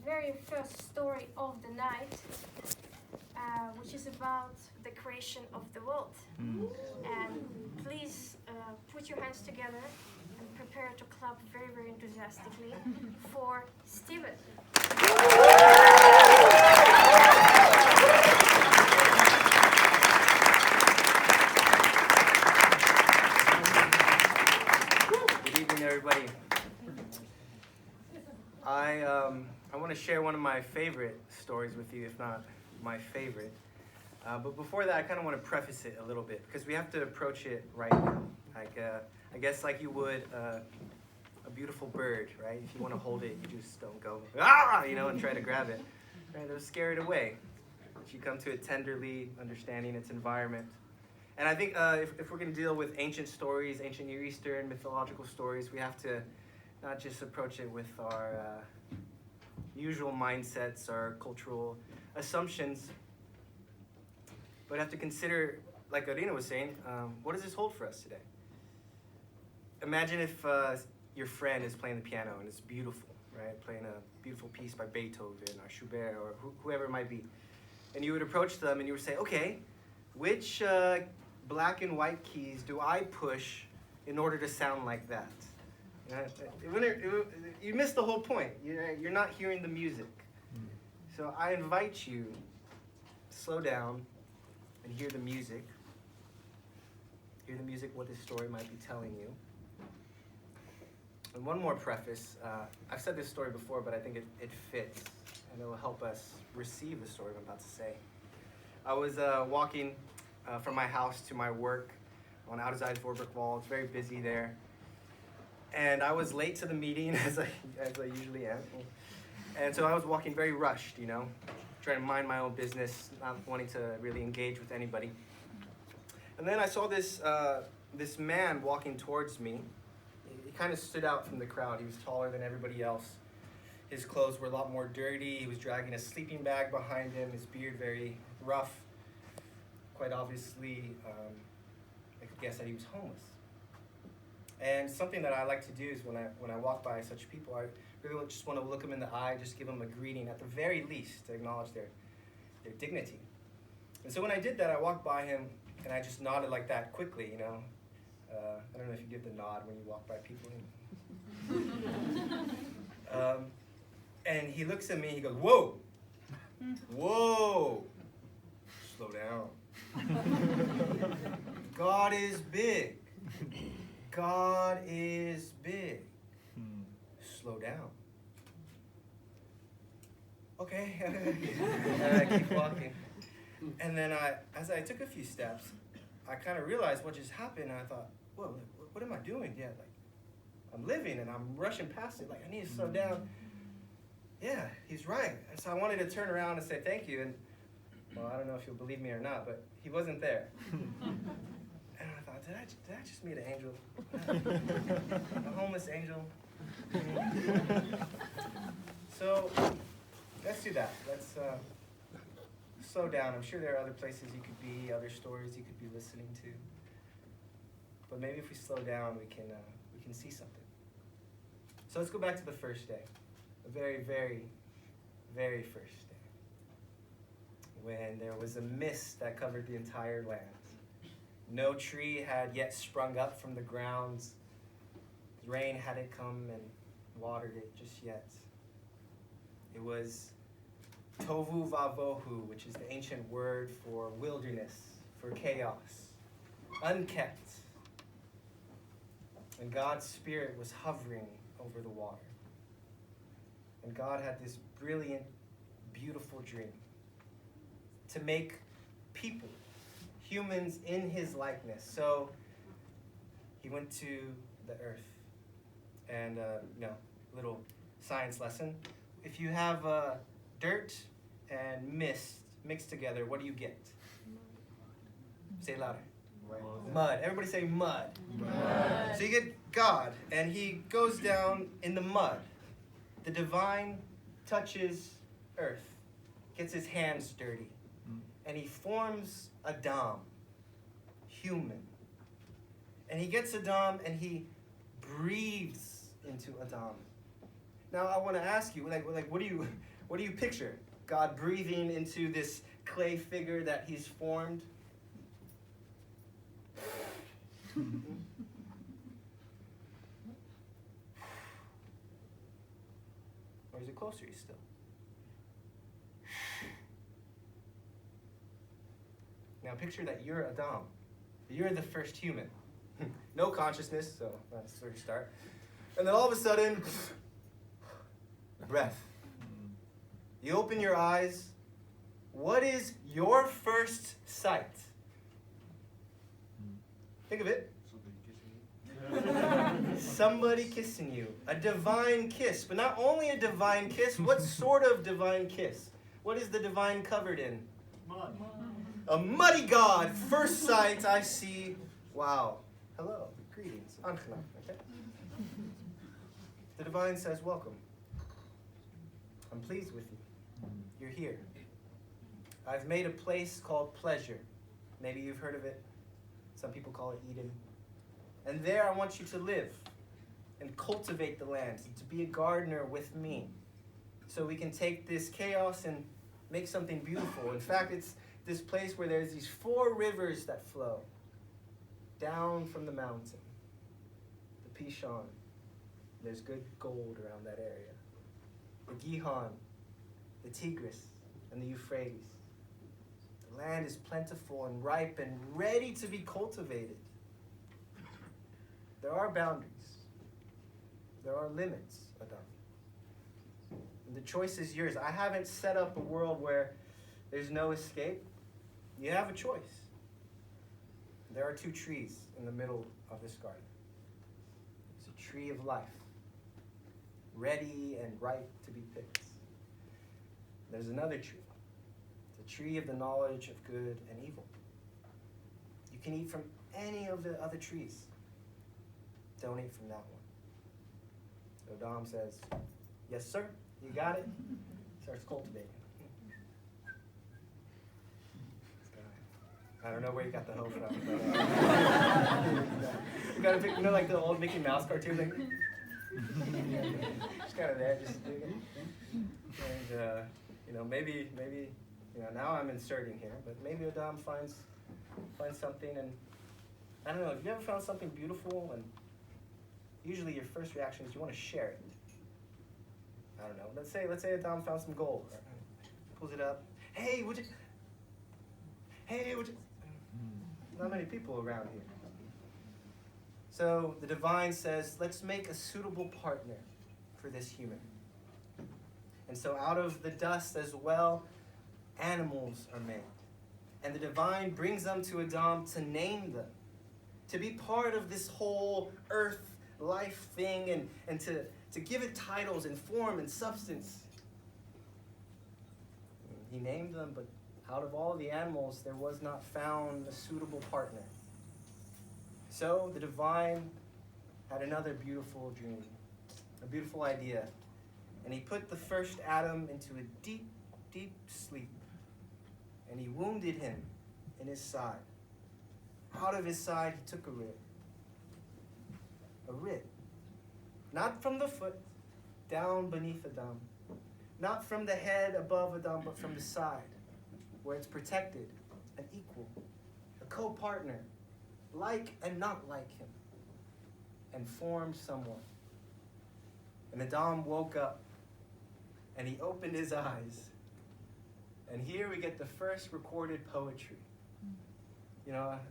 very first story of the night, which is about the creation of the world. And please put your hands together and prepare to clap very, very enthusiastically for Steven. Good evening, everybody. I want to share one of my favorite stories with you, if not my favorite. But before that, I kind of want to preface it a little bit because we have to approach it right now. Like I guess like you would a beautiful bird, right? If you want to hold it, you just don't go and try to grab it. Right? It'll scare it away. But you come to it tenderly, understanding its environment. And I think if we're going to deal with ancient stories, ancient Near Eastern mythological stories, we have to not just approach it with our usual mindsets, our cultural assumptions, but have to consider, like Arina was saying, what does this hold for us today? Imagine if your friend is playing the piano and it's beautiful, right? Playing a beautiful piece by Beethoven or Schubert or whoever it might be. And you would approach them and you would say, okay, which black and white keys do I push in order to sound like that? You missed the whole point. You're not hearing the music. So I invite you to slow down and hear the music. Hear the music, what this story might be telling you. And one more preface. I've said this story before, but I think it fits, and it will help us receive the story I'm about to say. I was walking from my house to my work on Ouderzijds Voorburgwal. It's very busy there. And I was late to the meeting, as I usually am. And so I was walking very rushed, trying to mind my own business, not wanting to really engage with anybody. And then I saw this man walking towards me. He kind of stood out from the crowd. He was taller than everybody else. His clothes were a lot more dirty. He was dragging a sleeping bag behind him, his beard very rough. Quite obviously, I could guess that he was homeless. And something that I like to do is when I walk by such people, I really just want to look them in the eye, just give them a greeting, at the very least, to acknowledge their dignity. And so when I did that, I walked by him, and I just nodded like that quickly, I don't know if you give the nod when you walk by people. And he looks at me, he goes, whoa, whoa, slow down. God is big. God is big. Slow down. Okay. And I keep walking. And then as I took a few steps, I kind of realized what just happened, and I thought, whoa, what am I doing? Yeah, like, I'm living, and I'm rushing past it. Like, I need to slow down. Yeah, he's right. And so I wanted to turn around and say thank you, and, well, I don't know if you'll believe me or not, but he wasn't there. And I thought, did I just meet an angel? A homeless angel? So, let's do that. Let's slow down. I'm sure there are other places you could be, other stories you could be listening to. But maybe if we slow down, we can see something. So let's go back to the first day. The very, very, very first day. When there was a mist that covered the entire land. No tree had yet sprung up from the ground. Rain hadn't come and watered it just yet. It was tovu vavohu, which is the ancient word for wilderness, for chaos, unkept. And God's Spirit was hovering over the water. And God had this brilliant, beautiful dream to make people, humans in his likeness. So he went to the earth. And, little science lesson. If you have dirt and mist mixed together, what do you get? Say it louder. Mud. Everybody say mud. Mud. So you get God, and he goes down in the mud. The divine touches earth, gets his hands dirty, and he forms Adam, human. And he gets Adam and he breathes into Adam. Now I want to ask you, what do you picture? God breathing into this clay figure that he's formed? Or is it closer still? Now picture that you're Adam. You're the first human. No consciousness, so that's where you start. And then all of a sudden, breath. You open your eyes. What is your first sight? Think of it. Somebody kissing you. A divine kiss. But not only a divine kiss, what sort of divine kiss? What is the divine covered in? Mud. A muddy God. First sight, I see. Wow. Hello. Greetings. Angenaam. Okay? The divine says, welcome. I'm pleased with you. You're here. I've made a place called pleasure. Maybe you've heard of it. Some people call it Eden. And there I want you to live and cultivate the land, to be a gardener with me. So we can take this chaos and make something beautiful. In fact, it's this place where there's these 4 rivers that flow down from the mountain. The Pishon. There's good gold around that area. The Gihon, the Tigris, and the Euphrates. The land is plentiful and ripe and ready to be cultivated. There are boundaries. There are limits, Adam. And the choice is yours. I haven't set up a world where there's no escape. You have a choice. There are 2 trees in the middle of this garden. It's a tree of life, ready and ripe to be picked. There's another tree. It's a tree of the knowledge of good and evil. You can eat from any of the other trees. Don't eat from that one. So Dom says, yes, sir, you got it. Starts cultivating. I don't know where you got the hoe from. But, you gotta pick, like the old Mickey Mouse cartoon, like, just kind of there, just doing it. And maybe, now I'm inserting here, but maybe Adam finds something, and I don't know. Have you ever found something beautiful, and usually your first reaction is you want to share it? I don't know. Let's say Adam found some gold. Pulls it up. Hey, would you? Not many people around here. So the divine says, let's make a suitable partner for this human. And so out of the dust as well, animals are made. And the divine brings them to Adam to name them, to be part of this whole earth life thing, and to give it titles and form and substance. He named them, but out of all the animals, there was not found a suitable partner. So the divine had another beautiful dream, a beautiful idea. And he put the first Adam into a deep, deep sleep. And he wounded him in his side. Out of his side, he took a rib. A rib. Not from the foot, down beneath Adam. Not from the head above Adam, but from the side, where it's protected and equal. A co-partner, like and not like him. And formed someone. And Adam woke up, and he opened his eyes. And here we get the first recorded poetry.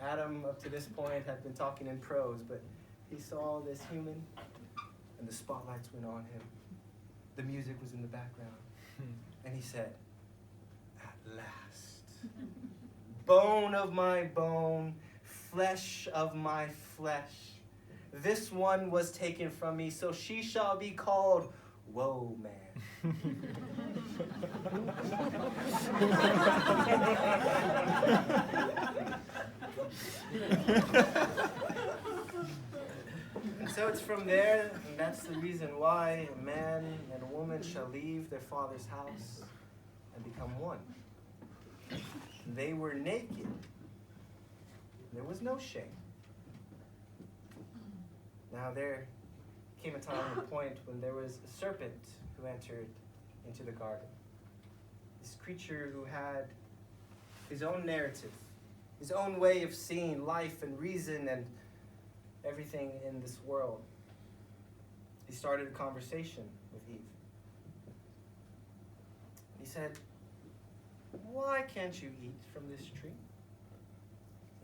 Adam up to this point had been talking in prose, but he saw this human, and the spotlights went on him. The music was in the background. And he said, at last, bone of my bone, flesh of my flesh, this one was taken from me, so she shall be called Woe Man. And so it's from there, and that's the reason why a man and a woman shall leave their father's house and become one. They were naked. There was no shame. Now there came a time and a point when there was a serpent who entered into the garden. This creature who had his own narrative, his own way of seeing life and reason and everything in this world. He started a conversation with Eve. He said, "Why can't you eat from this tree?"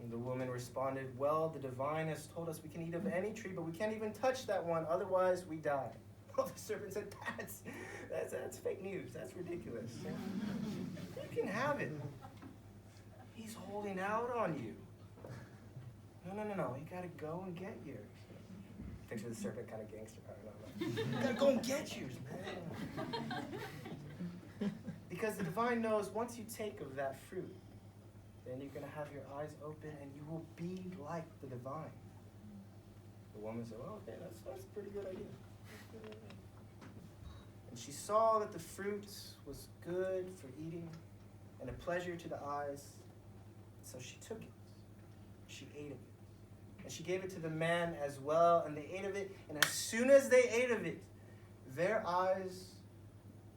And the woman responded, "Well, the divine has told us we can eat of any tree, but we can't even touch that one, otherwise we die." Well, the serpent said, that's fake news. That's ridiculous. You can have it. He's holding out on you. No. You gotta go and get yours. Picture the serpent kind of gangster. I don't know. You gotta go and get yours, man. Because the divine knows once you take of that fruit, then you're gonna have your eyes open and you will be like the divine. The woman said, "Well, okay, that's a pretty good idea. And she saw that the fruit was good for eating and a pleasure to the eyes. So she took it. She ate of it. And she gave it to the man as well, and they ate of it. And as soon as they ate of it, their eyes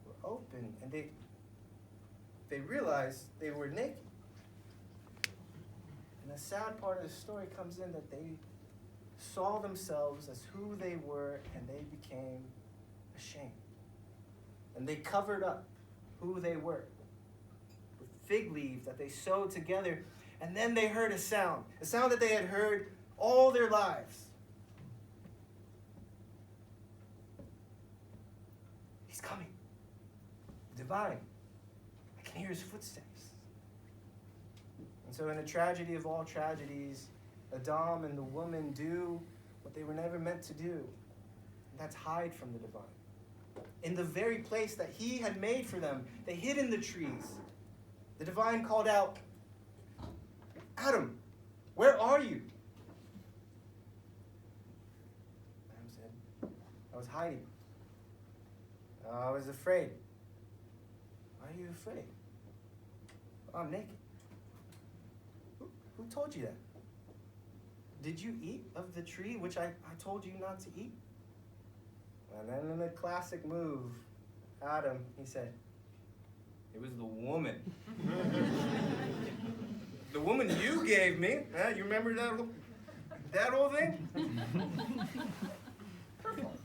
were open, and they realized they were naked. And the sad part of the story comes in that they saw themselves as who they were, and they became ashamed. And they covered up who they were with fig leaves that they sewed together. And then they heard a sound that they had heard all their lives. He's coming. The divine. I can hear his footsteps. And so in the tragedy of all tragedies, Adam and the woman do what they were never meant to do. And that's hide from the divine. In the very place that he had made for them, they hid in the trees. The divine called out, "Adam, where are you?" Adam said, "I was hiding. I was afraid." "Why are you afraid?" "I'm naked." Who told you that?" "Did you eat of the tree which I told you not to eat?" And then in a classic move, Adam, he said, "It was the woman." "The woman you gave me." You remember that whole thing? Her fault.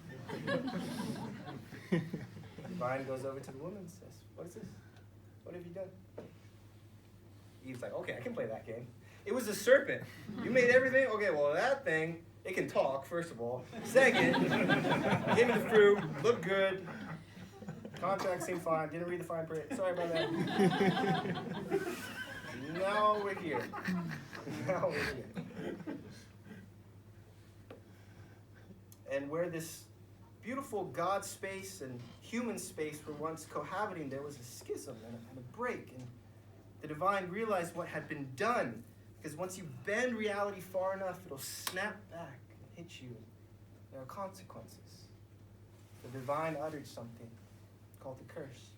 The vine goes over to the woman and says, "What is this? What have you done?" Eve's like, "Okay, I can play that game. It was a serpent. You made everything? Okay, well, that thing, it can talk, first of all. Second, gave me the fruit, looked good. Contract seemed fine, didn't read the fine print. Sorry about that." Now we're here. And where this beautiful God space and human space were once cohabiting, there was a schism and a break. And the divine realized what had been done. Because once you bend reality far enough, it'll snap back and hit you. There are consequences. The divine uttered something called the curse.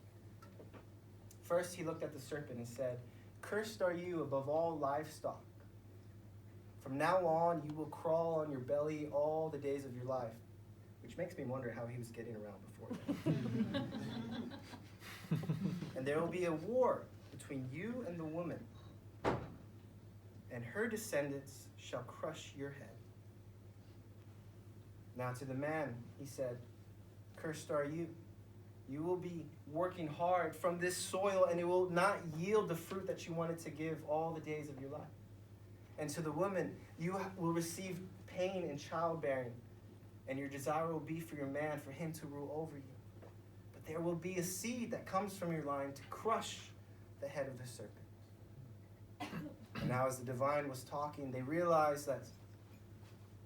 First, he looked at the serpent and said, "Cursed are you above all livestock. From now on, you will crawl on your belly all the days of your life." Which makes me wonder how he was getting around before that. "And there will be a war between you and the woman, and her descendants shall crush your head." Now to the man, he said, "Cursed are you. You will be working hard from this soil, and it will not yield the fruit that you wanted to give all the days of your life. And to the woman, you will receive pain in childbearing, and your desire will be for your man, for him to rule over you. But there will be a seed that comes from your line to crush the head of the serpent." And now as the divine was talking, they realized that,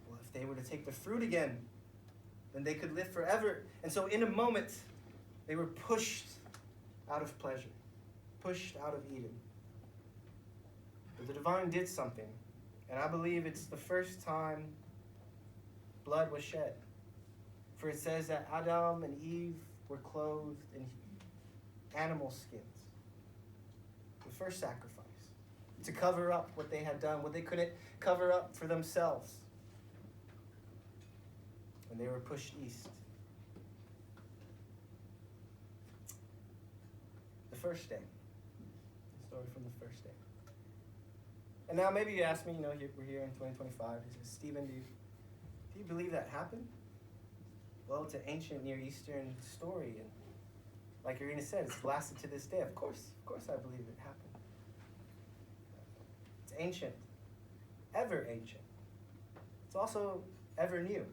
well, if they were to take the fruit again, then they could live forever. And so in a moment, they were pushed out of pleasure, pushed out of Eden. But the divine did something, and I believe it's the first time blood was shed. For it says that Adam and Eve were clothed in animal skins. The first sacrifice. To cover up what they had done, what they couldn't cover up for themselves. when they were pushed east. The first day. The story from the first day. And now maybe you ask me, we're here in 2025. You say, Stephen, do you believe that happened? Well, it's an ancient Near Eastern story, and like Irina said, it's lasted to this day. Of course I believe it happened. It's ancient, ever ancient. It's also ever new.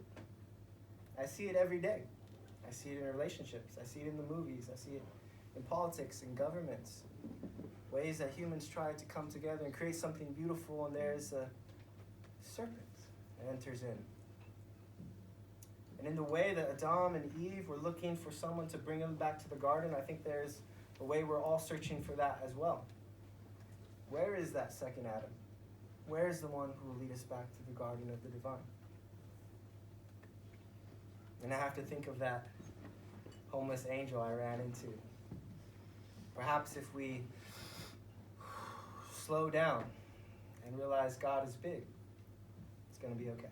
I see it every day. I see it in relationships. I see it in the movies. I see it in politics and governments. Ways that humans try to come together and create something beautiful, and there's a serpent that enters in. And in the way that Adam and Eve were looking for someone to bring them back to the garden, I think there's a way we're all searching for that as well. Where is that second Adam? Where is the one who will lead us back to the garden of the divine? And I have to think of that homeless angel I ran into. Perhaps if we slow down and realize God is big, it's going to be okay.